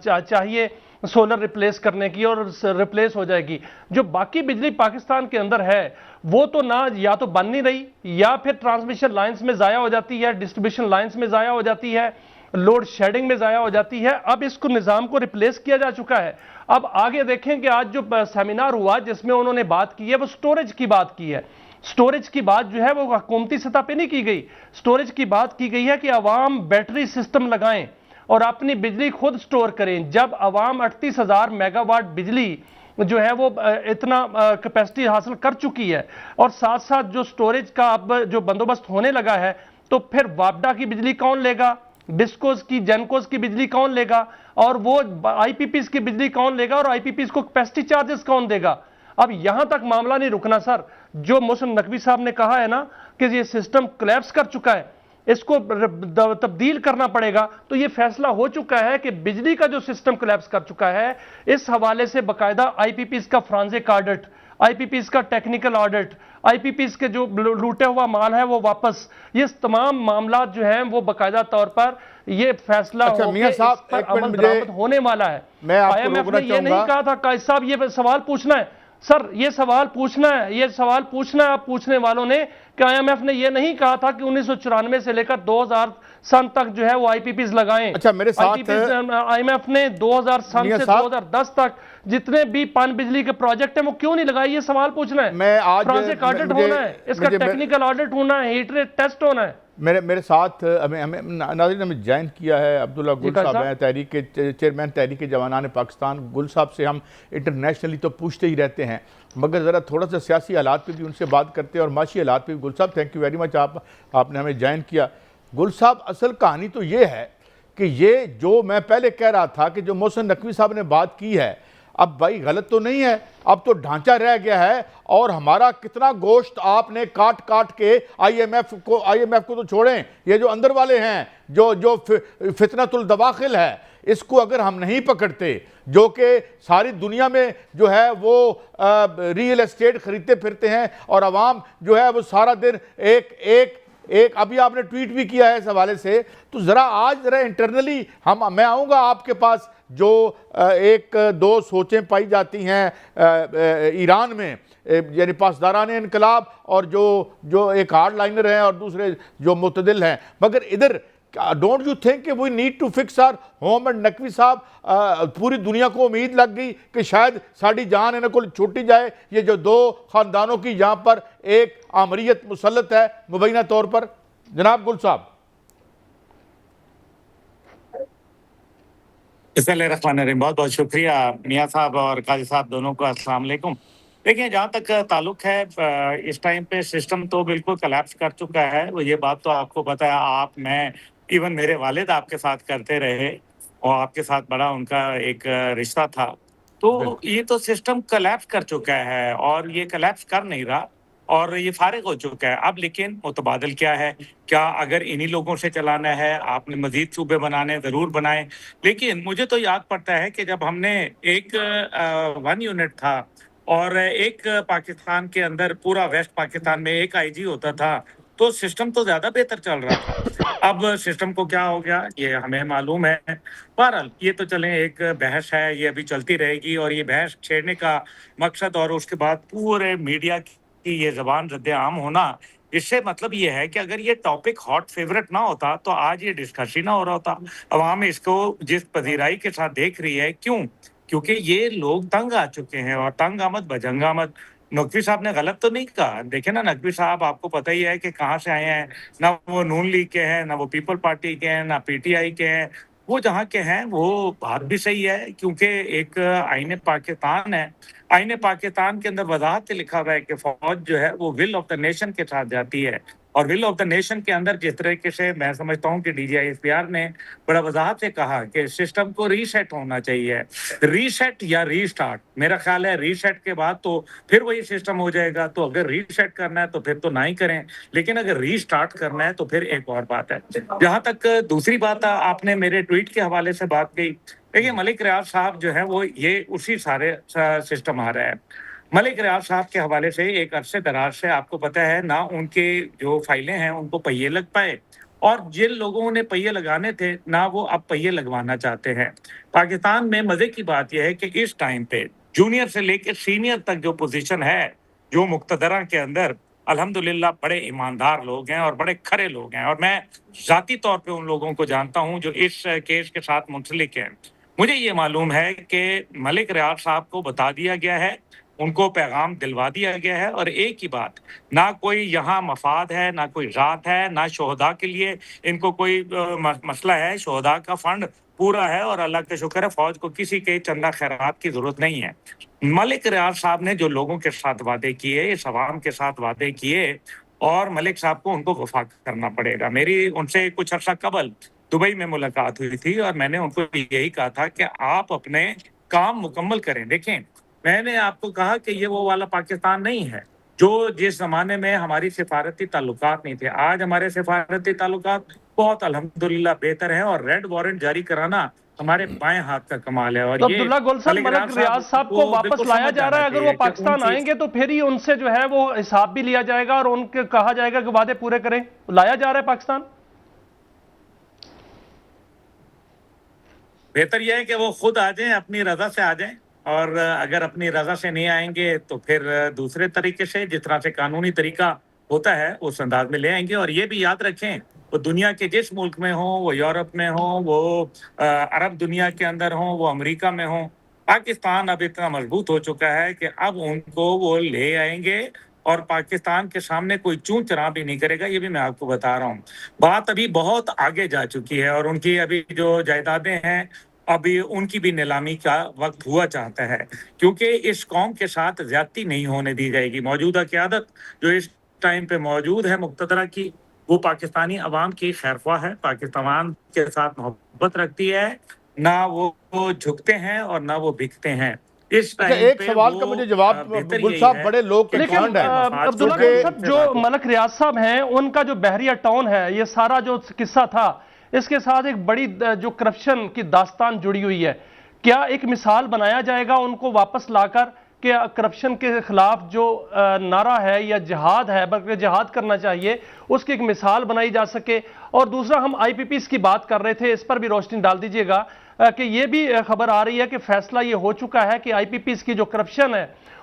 چاہیے سولر ریپلیس کرنے کی اور ریپلیس ہو جائے گی۔ جو باقی بجلی پاکستان کے اندر ہے وہ تو نہ یا تو بن نہیں رہی یا پھر ٹرانسمیشن لائنز میں ضائع ہو جاتی ہے، ڈسٹریبیوشن لائنز میں ضائع ہو جاتی ہے، لوڈ شیڈنگ میں ضائع ہو جاتی ہے۔ اب اس کو نظام کو ریپلیس کیا جا چکا ہے۔ اب آگے دیکھیں کہ آج جو سیمینار ہوا جس میں انہوں نے بات کی ہے وہ سٹوریج کی بات کی ہے۔ سٹوریج کی بات جو ہے وہ حکومتی سطح پہ نہیں کی گئی، سٹوریج کی بات کی گئی ہے کہ عوام بیٹری سسٹم لگائیں اور اپنی بجلی خود سٹور کریں۔ جب عوام 38,000 میگا واٹ بجلی جو ہے وہ اتنا کیپیسٹی حاصل کر چکی ہے اور ساتھ ساتھ جو سٹوریج کا اب جو بندوبست ہونے لگا ہے، تو پھر وابڈا کی بجلی کون لے گا، ڈسکوز کی جینکوز کی بجلی کون لے گا، اور وہ آئی پی پیز کی بجلی کون لے گا، اور آئی پی پیز کو کیپیسٹی چارجز کون دے گا؟ اب یہاں تک معاملہ نہیں رکنا سر۔ جو محسن نقوی صاحب نے کہا ہے نا کہ یہ سسٹم کلیپس کر چکا ہے، اس کو تبدیل کرنا پڑے گا، تو یہ فیصلہ ہو چکا ہے کہ بجلی کا جو سسٹم کلیپس کر چکا ہے، اس حوالے سے باقاعدہ آئی پی پیز کا فرانزک آڈٹ، آئی پی پیز کا ٹیکنیکل آڈٹ، آئی پی پیز کے جو لوٹے ہوا مال ہے وہ واپس، یہ تمام معاملات جو ہیں وہ باقاعدہ طور پر یہ فیصلہ ہو کے اس پر عمل درآمد ہونے والا ہے۔ آئی ایم ایف نے یہ نہیں کہا تھا قائد صاحب یہ سوال پوچھنا ہے، سر یہ سوال پوچھنا ہے، یہ سوال پوچھنا ہے آپ پوچھنے والوں نے کہ آئی ایم ایف نے یہ نہیں کہا تھا کہ 1994 سے لے کر 2000 سن تک جو ہے وہ آئی پی پیز لگائیں۔ اچھا میرے ساتھ آئی ایم ایف نے 2000 سن سے 2010 تک جتنے بھی پان بجلی کے پروجیکٹ ہیں وہ کیوں نہیں لگائی، یہ سوال پوچھنا ہے۔ فرانزک آڈٹ ہونا ہے، اس کا ٹیکنیکل آڈٹ ہونا ہے، ہیٹ ریٹ ٹیسٹ ہونا ہے۔ میرے ساتھ ناظرین ہمیں جوائن کیا ہے عبداللہ گل صاحب ہیں، تحریک چیئرمین تحریک جوانان پاکستان۔ گل صاحب سے ہم انٹرنیشنلی تو پوچھتے ہی رہتے ہیں، مگر ذرا تھوڑا سا سیاسی حالات پہ بھی ان سے بات کرتے ہیں اور معاشی حالات پہ بھی۔ گل صاحب تھینک یو ویری مچ، آپ نے ہمیں جوائن کیا۔ گل صاحب اصل کہانی تو یہ ہے کہ یہ جو میں پہلے کہہ رہا تھا کہ جو محسن نقوی صاحب نے بات کی ہے، اب بھائی غلط تو نہیں ہے، اب تو ڈھانچہ رہ گیا ہے اور ہمارا کتنا گوشت آپ نے کاٹ کے آئی ایم ایف کو تو چھوڑیں، یہ جو اندر والے ہیں جو فتنۃ الدواخل ہے، اس کو اگر ہم نہیں پکڑتے، جو کہ ساری دنیا میں جو ہے وہ ریئل اسٹیٹ خریدتے پھرتے ہیں اور عوام جو ہے وہ سارا دن ایک ابھی آپ نے ٹویٹ بھی کیا ہے اس حوالے سے، تو ذرا انٹرنلی میں آؤں گا آپ کے پاس۔ جو ایک دو سوچیں پائی جاتی ہیں ایران میں، یعنی پاسداران انقلاب اور جو ایک ہارڈ لائنر ہیں اور دوسرے جو معتدل ہیں، مگر ادھر ڈونٹ یو تھنک کہ we need to fix our home and Naqvi صاحب پوری دنیا کو امید لگ گئی کہ شاید ساڑی جان انہیں کو چھوٹی جائے. یہ جو دو خاندانوں کی یہاں پر ایک آمریت مسلط ہے مبینہ طور پر. جناب گل صاحب. بسم اللہ الرحمن الرحیم. بہت بہت شکریہ میاں صاحب اور قاضی صاحب دونوں کو. السلام علیکم. دیکھیں جہاں تک تعلق ہے اس ٹائم پہ سسٹم تو بالکل کلیپس کر چکا ہے. وہ یہ بات تو آپ کو پتہ ہے, آپ میں ایون میرے والد آپ کے ساتھ کرتے رہے اور آپ کے ساتھ بڑا ان کا ایک رشتہ تھا. تو یہ تو سسٹم کلیپس کر چکا ہے اور یہ کلیپس کر نہیں رہا اور یہ فارغ ہو چکا ہے. اب لیکن متبادل کیا ہے, کیا اگر انہی لوگوں سے چلانا ہے, آپ نے مزید صوبے بنانے ضرور بنائیں. لیکن مجھے تو یاد پڑتا ہے کہ جب ہم نے ایک 1 یونٹ تھا اور ایک پاکستان کے اندر پورا ویسٹ پاکستان میں ایک آئی جی ہوتا تھا تو سسٹم تو زیادہ بہتر چل رہا تھا. اب سسٹم کو کیا ہو گیا یہ ہمیں معلوم ہے. بہرحال یہ تو چلیں ایک بحث ہے, یہ ابھی چلتی رہے گی اور یہ بحث چھیڑنے کا مقصد اور اس کے بعد پورے میڈیا کی یہ زبان رد عام ہونا, اس سے مطلب یہ ہے کہ اگر یہ ٹاپک ہاٹ فیورٹ نہ ہوتا تو آج یہ ڈسکس ہی نہ ہو رہا ہوتا. عوام اس کو جس پذیرائی کے ساتھ دیکھ رہی ہے, کیوں؟ کیونکہ یہ لوگ تنگ آ چکے ہیں اور تنگ آمد بجنگ آمد. نقوی صاحب نے غلط تو نہیں کہا. دیکھیں نا نقوی صاحب آپ کو پتہ ہی ہے کہ کہاں سے آئے ہیں, نہ وہ نون لیگ کے ہیں, نہ وہ پیپل پارٹی کے ہیں, نہ پی ٹی آئی کے ہیں. وہ جہاں کے ہیں وہ بات بھی صحیح ہے کیونکہ ایک آئین پاکستان ہے. آئین پاکستان کے اندر وضاحت سے لکھا ہوا ہے کہ فوج جو ہے وہ ول آف دا نیشن کے ساتھ جاتی ہے اور ول آف دا نیشن کے اندر جس طریقے سے میں سمجھتا ہوں کہ D G I S P R نے بڑا وضاحت سے کہا کہ سسٹم کو ری سیٹ ہونا چاہیے. ری سیٹ یا ری سٹارٹ, میرا خیال ہے ری سیٹ کے بعد تو پھر وہی سسٹم ہو جائے گا. تو اگر ری سیٹ کرنا ہے تو پھر تو نہ ہی کریں, لیکن اگر ری سٹارٹ کرنا ہے تو پھر ایک اور بات ہے. جہاں تک دوسری بات آپ نے میرے ٹویٹ کے حوالے سے بات کی, دیکھیے ملک ریاض صاحب جو ہے وہ یہ اسی سارے سسٹم آ رہا ہے. ملک ریاض صاحب کے حوالے سے ایک عرصے دراز سے آپ کو پتہ ہے نہ ان کے جو فائلیں ہیں ان کو پہیے لگ پائے اور جن لوگوں نے پہیے لگانے تھے نہ وہ اب پہیے لگوانا چاہتے ہیں. پاکستان میں مزے کی بات یہ ہے کہ اس ٹائم پہ جونیئر سے لے کے سینئر تک جو پوزیشن ہے جو مقتدرہ کے اندر الحمدللہ بڑے ایماندار لوگ ہیں اور بڑے کھرے لوگ ہیں اور میں ذاتی طور پہ ان لوگوں کو جانتا ہوں جو اس کیس کے ساتھ منسلک ہیں. مجھے یہ معلوم ہے کہ ملک ریاض صاحب کو بتا دیا گیا ہے, ان کو پیغام دلوا دیا گیا ہے اور ایک ہی بات, نہ کوئی یہاں مفاد ہے, نہ کوئی ذات ہے, نہ شہداء کے لیے ان کو کوئی مسئلہ ہے. شہداء کا فنڈ پورا ہے اور اللہ کا شکر ہے فوج کو کسی کے چندہ خیرات کی ضرورت نہیں ہے. ملک ریاض صاحب نے جو لوگوں کے ساتھ وعدے کیے, اس عوام کے ساتھ وعدے کیے اور ملک صاحب کو ان کو وفا کرنا پڑے گا. میری ان سے کچھ عرصہ قبل دبئی میں ملاقات ہوئی تھی اور میں نے ان کو یہی کہا تھا کہ آپ اپنے کام مکمل کریں. دیکھیں میں نے آپ کو کہا کہ یہ وہ والا پاکستان نہیں ہے جو جس زمانے میں ہماری سفارتی تعلقات نہیں تھے. آج ہمارے سفارتی تعلقات بہت الحمدللہ بہتر ہیں اور ریڈ وارنٹ جاری کرانا ہمارے بائیں ہاتھ کا کمال ہے. اور عبداللہ گل صاحب, ملک ریاض صاحب کو واپس لایا جا رہا ہے. اگر وہ پاکستان آئیں گے تو پھر ہی ان سے جو ہے وہ حساب بھی لیا جائے گا اور ان کے کہا جائے گا کہ وعدے پورے کریں. لایا جا رہا ہے پاکستان. بہتر یہ ہے کہ وہ خود آ جائیں, اپنی رضا سے آ جائیں, اور اگر اپنی رضا سے نہیں آئیں گے تو پھر دوسرے طریقے سے جس طرح سے قانونی طریقہ ہوتا ہے اس انداز میں لے آئیں گے. اور یہ بھی یاد رکھیں وہ دنیا کے جس ملک میں ہوں, وہ یورپ میں ہوں, وہ عرب دنیا کے اندر ہوں, وہ امریکہ میں ہوں, پاکستان اب اتنا مضبوط ہو چکا ہے کہ اب ان کو وہ لے آئیں گے اور پاکستان کے سامنے کوئی چون چرا بھی نہیں کرے گا. یہ بھی میں آپ کو بتا رہا ہوں. بات ابھی بہت آگے جا چکی ہے اور ان کی ابھی جو جائیدادیں ہیں ابھی ان کی بھی نیلامی کا وقت ہوا چاہتا ہے کیونکہ اس قوم کے ساتھ زیادتی نہیں ہونے دی جائے گی. موجودہ قیادت جو اس ٹائم پہ موجود ہے مقتدرہ کی, وہ پاکستانی عوام کی خیرخواہ ہے, پاکستان کے ساتھ محبت رکھتی ہے, نہ وہ جھکتے ہیں اور نہ وہ بکتے ہیں. ایک سوال کا مجھے جواب گل صاحب, بڑے لوگ کے کانڈ ہیں عبداللہ گل صاحب, جو ملک ریاض صاحب ہیں ان کا جو بحریہ ٹاؤن ہے, یہ سارا جو قصہ تھا اس کے ساتھ ایک بڑی جو کرپشن کی داستان جڑی ہوئی ہے. کیا ایک مثال بنایا جائے گا ان کو واپس لا کر کہ کرپشن کے خلاف جو نعرہ ہے یا جہاد ہے, بلکہ جہاد کرنا چاہیے, اس کی ایک مثال بنائی جا سکے؟ اور دوسرا, ہم آئی پی پیز کی بات کر رہے تھے, اس پر بھی روشنی ڈال دیجئے گا کہ یہ بھی خبر آ رہی ہے کہ فیصلہ یہ ہو چکا ہے کہ آئی پی پیز کی جو کرپشن ہے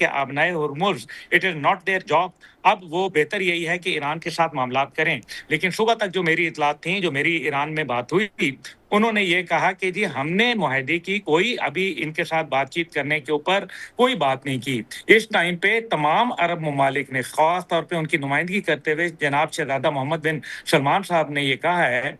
کہ آبنائے Hormuz it is not their job. اب وہ بہتر یہی ہے کہ ایران کے ساتھ معاملات کریں. لیکن صبح تک جو میری اطلاعات تھیں, جو میری ایران میں بات ہوئی تھی, انہوں نے یہ کہا کہ جی ہم نے معاہدے کی کوئی ابھی ان کے ساتھ بات چیت کرنے کے اوپر کوئی بات نہیں کی. اس ٹائم پہ تمام عرب ممالک نے, خاص طور پہ ان کی نمائندگی کرتے ہوئے جناب شہزادہ محمد بن سلمان صاحب نے یہ کہا ہے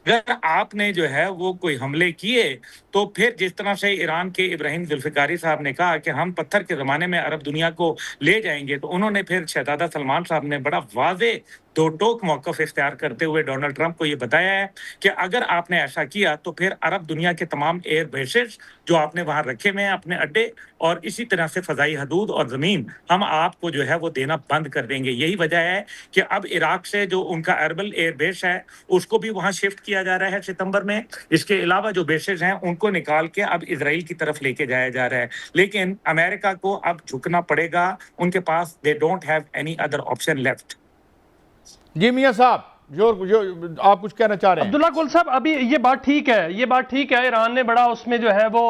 اگر آپ نے جو ہے وہ کوئی حملے کیے تو پھر جس طرح سے ایران کے ابراہیم ذوالفقاری صاحب نے کہا کہ ہم پتھر کے زمانے میں عرب دنیا کو لے جائیں گے, تو انہوں نے پھر شہزادہ سلمان صاحب نے بڑا واضح دو ٹوک موقف اختیار کرتے ہوئے ڈونلڈ ٹرمپ کو یہ بتایا ہے کہ اگر آپ نے ایسا کیا تو پھر عرب دنیا کے تمام ایئر بیسز جو آپ نے وہاں رکھے ہوئے ہیں اپنے اڈے, اور اسی طرح سے فضائی حدود اور زمین, ہم آپ کو جو ہے وہ دینا بند کر دیں گے. یہی وجہ ہے کہ اب عراق سے جو ان کا اربل ایئر بیس ہے اس کو بھی وہاں شفٹ کیا جا رہا ہے ستمبر میں. اس کے علاوہ جو بیسز ہیں ان کو نکال کے اب اسرائیل کی طرف لے کے جایا جا رہا ہے. لیکن امریکہ کو اب جھکنا پڑے گا, ان کے پاس they don't have any other option left. جی میاں صاحب, جو آپ کچھ کہنا چاہ رہے ہیں. عبداللہ گل صاحب, ابھی یہ بات ٹھیک ہے, یہ بات ٹھیک ہے, ایران نے بڑا اس میں جو ہے وہ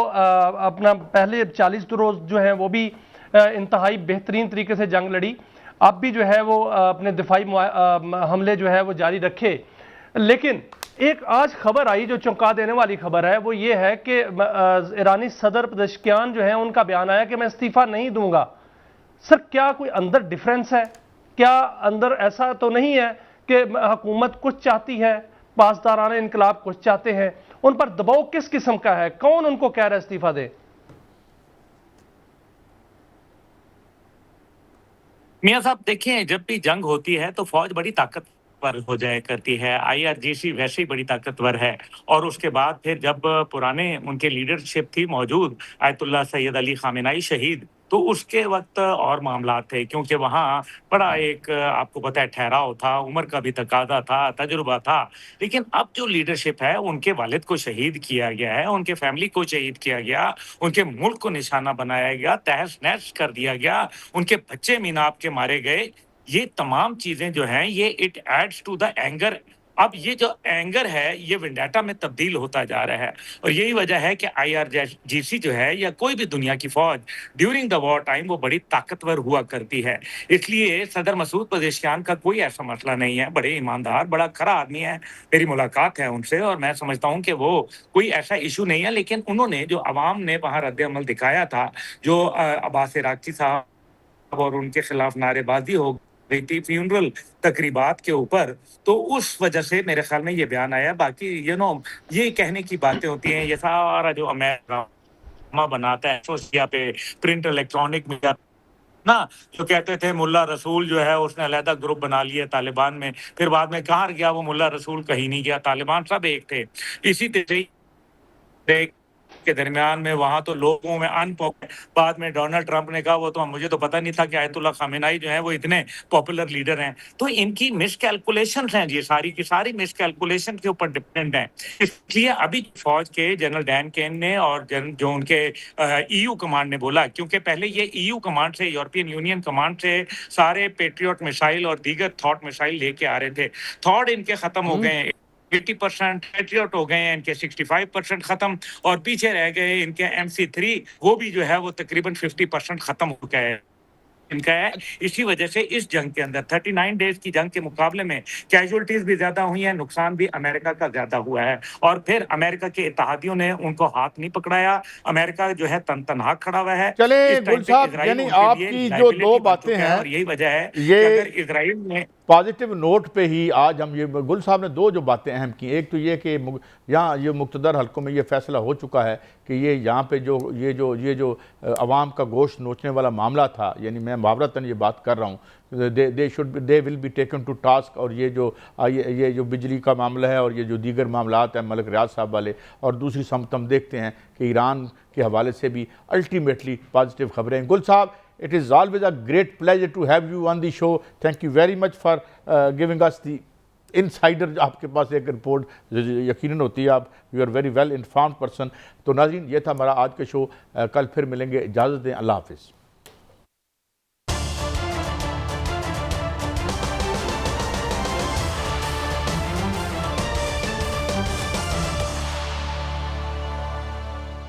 اپنا پہلے 40 روز جو ہیں وہ بھی انتہائی بہترین طریقے سے جنگ لڑی, اب بھی جو ہے وہ اپنے دفاعی حملے جو ہے وہ جاری رکھے. لیکن ایک آج خبر آئی جو چونکا دینے والی خبر ہے, وہ یہ ہے کہ ایرانی صدر پزشکیان جو ہیں ان کا بیان آیا کہ میں استعفیٰ نہیں دوں گا. سر کیا کوئی اندر ڈیفرنس ہے؟ کیا اندر ایسا تو نہیں ہے کہ حکومت کچھ چاہتی ہے, پاسداران انقلاب کچھ چاہتے ہیں, ان پر دباؤ کس قسم کا ہے, کون ان کو کہہ رہا ہے استعفیٰ دے؟ میاں صاحب دیکھیں, جب بھی جنگ ہوتی ہے تو فوج بڑی طاقتور ہو جایا کرتی ہے, IRGC ویسے ہی بڑی طاقتور ہے. اور اس کے بعد پھر جب پرانے ان کے لیڈرشپ تھی موجود, آیت اللہ سید علی خامنائی شہید, تو اس کے وقت اور معاملات تھے, کیونکہ وہاں بڑا ایک آپ کو پتہ ہے ٹھہراؤ تھا, عمر کا بھی تقاضا تھا, تجربہ تھا. لیکن اب جو لیڈرشپ ہے ان کے والد کو شہید کیا گیا ہے, ان کے فیملی کو شہید کیا گیا, ان کے ملک کو نشانہ بنایا گیا, تہس نہس کر دیا گیا, ان کے بچے میناب کے مارے گئے. یہ تمام چیزیں جو ہیں یہ it adds to the anger. اب یہ جو اینگر ہے یہ ونڈیٹا میں تبدیل ہوتا جا رہا ہے, اور یہی وجہ ہے کہ IRGC جو ہے یا کوئی بھی دنیا کی فوج ڈیورنگ دا وار ٹائم وہ بڑی طاقتور ہوا کرتی ہے. اس لیے صدر مسعود پزشکیان کا کوئی ایسا مسئلہ نہیں ہے, بڑے ایماندار, بڑا کھرا آدمی ہے, میری ملاقات ہے ان سے اور میں سمجھتا ہوں کہ وہ کوئی ایسا ایشو نہیں ہے. لیکن انہوں نے جو عوام نے وہاں رد عمل دکھایا تھا, جو عباس عراقچی صاحب اور ان کے خلاف نعرے بازی ہو گئی تھی فیونرل تقریبات کے اوپر, تو اس وجہ سے میرے خیال میں یہ بیان آیا. باقی یہ کہنے کی باتیں ہوتی ہیں, یہ سارا جو امریکہ بناتا ہے سوشیا پہ, پرنٹ الیکٹرانک میڈیا نا, جو کہتے تھے ملا رسول جو ہے اس نے علیحدہ گروپ بنا لیا طالبان میں, پھر بعد میں کہاں گیا وہ ملا رسول, کہیں نہیں گیا, طالبان سب ایک تھے. اسی طرح کے درمیان میں وہاں تو لوگوں میں بعد میں ڈونلڈ ٹرمپ نے کہا وہ تو مجھے تو پتہ نہیں تھا کہ آیت اللہ خامنائی جو ہیں وہ اتنے پاپولر لیڈر ہیں. تو ان کی مس کیلکولیشنز ہیں, یہ ساری کی ساری مس کیلکولیشن کے اوپر ڈپینڈ ہیں. اس لیے ابھی فوج کے جنرل ڈین کین نے اور جو ان کے EU کمانڈ نے بولا, کیونکہ پہلے یہ EU کمانڈ سے, یورپین یونین کمانڈ سے سارے پیٹریوٹ میسائل اور دیگر تھاٹ میسائل لے کے آ رہے تھے. تھاٹ ان کے ختم ہو گئے ہیں, 80% پیٹریوٹ ہو گئے ہیں ان کے, 65% ختم, اور پیچھے رہ گئے ان کے MC3, وہ بھی جو ہے وہ تقریباً 50% ختم ہو گئے ان کا ہے. اسی وجہ سے اس جنگ کے اندر 39 ڈیز کی جنگ کے مقابلے میں کیجولٹیز بھی زیادہ ہوئی ہیں, نقصان بھی امریکہ کا زیادہ ہوا ہے. اور پھر امریکہ کے اتحادیوں نے ان کو ہاتھ نہیں پکڑایا, امریکہ جو ہے تنہا کھڑا ہوا ہے. چلیں گل صاحب, یعنی آپ کی جو دو باتیں ہیں, اور یہی وجہ ہے یہ اگر اسرائیل نے پازیٹیو نوٹ پہ ہی آج ہم یہ, گل صاحب نے دو جو باتیں اہم کی, ایک تو یہ کہ یہاں یہ مقتدر حلقوں میں یہ فیصلہ ہو چکا ہے کہ یہ یہاں پہ یہ جو عوام کا گوشت نوچنے والا معاملہ تھا, یعنی میں محاورتاً یہ بات کر رہا ہوں, they will be taken to task. اور یہ جو بجلی کا معاملہ ہے اور یہ جو دیگر معاملات ہیں ملک ریاض صاحب والے, اور دوسری سمت ہم دیکھتے ہیں کہ ایران کے حوالے سے بھی الٹیمیٹلی پازیٹیو خبریں. گل صاحب, it is always a great pleasure to have you on the show. Thank you very much for giving us the insider. آپ کے پاس ایک رپورٹ یقیناً ہوتی ہے, آپ you are very well informed person. تو ناظرین, یہ تھا ہمارا آج کا شو, کل پھر ملیں گے, اجازت دیں, اللہ حافظ.